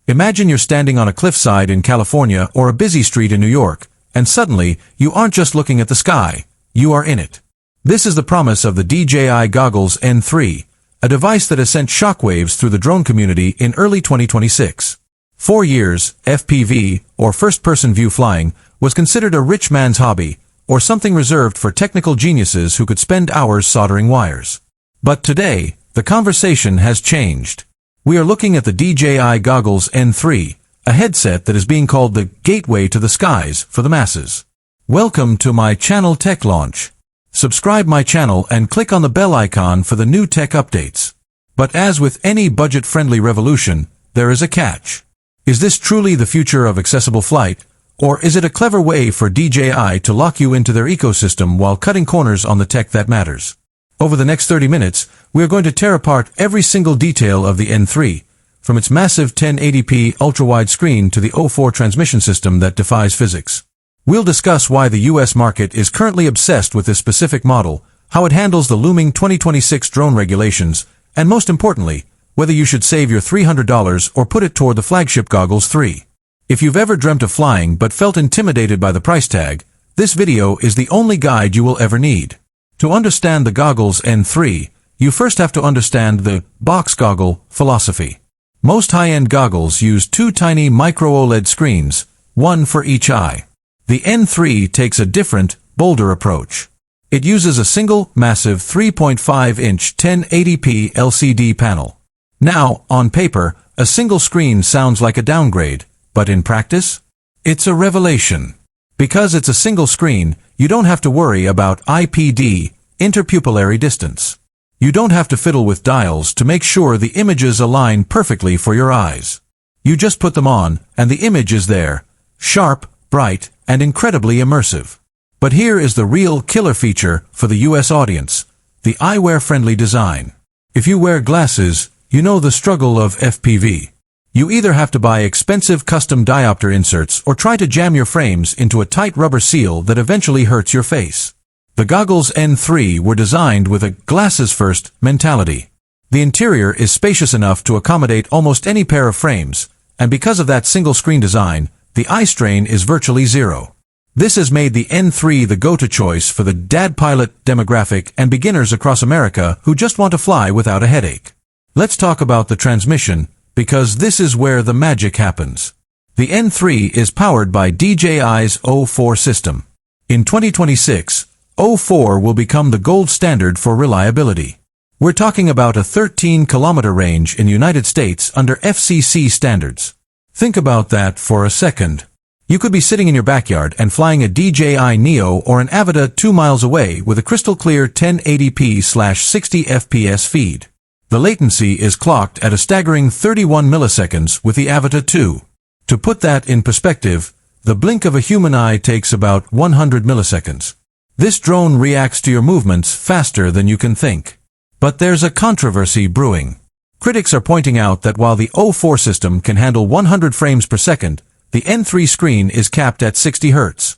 Imagine you're standing on a cliffside in California or a busy street in New York, and suddenly, you aren't just looking at the sky, you are in it. This is the promise of the DJI Goggles N3, a device that has sent shockwaves through the drone community in early 2026. For years, FPV, or first-person view flying, was considered a rich man's hobby, or something reserved for technical geniuses who could spend hours soldering wires. But today, the conversation has changed. We are looking at the DJI Goggles N3, a headset that is being called the gateway to the skies for the masses. Welcome to my channel Tech Launch. Subscribe my channel and click on the bell icon for the new tech updates. But as with any budget-friendly revolution, there is a catch. Is this truly the future of accessible flight, or is it a clever way for DJI to lock you into their ecosystem while cutting corners on the tech that matters? Over the next 30 minutes, we are going to tear apart every single detail of the N3, from its massive 1080p ultra-wide screen to the O4 transmission system that defies physics. We'll discuss why the US market is currently obsessed with this specific model, how it handles the looming 2026 drone regulations, and most importantly, whether you should save your $300 or put it toward the flagship Goggles 3. If you've ever dreamt of flying but felt intimidated by the price tag, this video is the only guide you will ever need. To understand the Goggles N3, you first have to understand the box goggle philosophy. Most high-end goggles use two tiny micro-OLED screens, one for each eye. The N3 takes a different, bolder approach. It uses a single, massive 3.5-inch 1080p LCD panel. Now, on paper, a single screen sounds like a downgrade, but in practice, it's a revelation. Because it's a single screen, you don't have to worry about IPD, interpupillary distance. You don't have to fiddle with dials to make sure the images align perfectly for your eyes. You just put them on, and the image is there, sharp, bright, and incredibly immersive. But here is the real killer feature for the US audience, the eyewear-friendly design. If you wear glasses, you know the struggle of FPV. You either have to buy expensive custom diopter inserts or try to jam your frames into a tight rubber seal that eventually hurts your face. The Goggles N3 were designed with a glasses-first mentality. The interior is spacious enough to accommodate almost any pair of frames, and because of that single-screen design, the eye strain is virtually zero. This has made the N3 the go-to choice for the dad pilot demographic and beginners across America who just want to fly without a headache. Let's talk about the transmission, because this is where the magic happens. The N3 is powered by DJI's O4 system. In 2026, O4 will become the gold standard for reliability. We're talking about a 13-kilometer range in the United States under FCC standards. Think about that for a second. You could be sitting in your backyard and flying a DJI Neo or an Avata 2 miles away with a crystal-clear 1080p/60 fps feed. The latency is clocked at a staggering 31 milliseconds with the Avata 2. To put that in perspective, the blink of a human eye takes about 100 milliseconds. This drone reacts to your movements faster than you can think. But there's a controversy brewing. Critics are pointing out that while the O4 system can handle 100 frames per second, the N3 screen is capped at 60 Hz.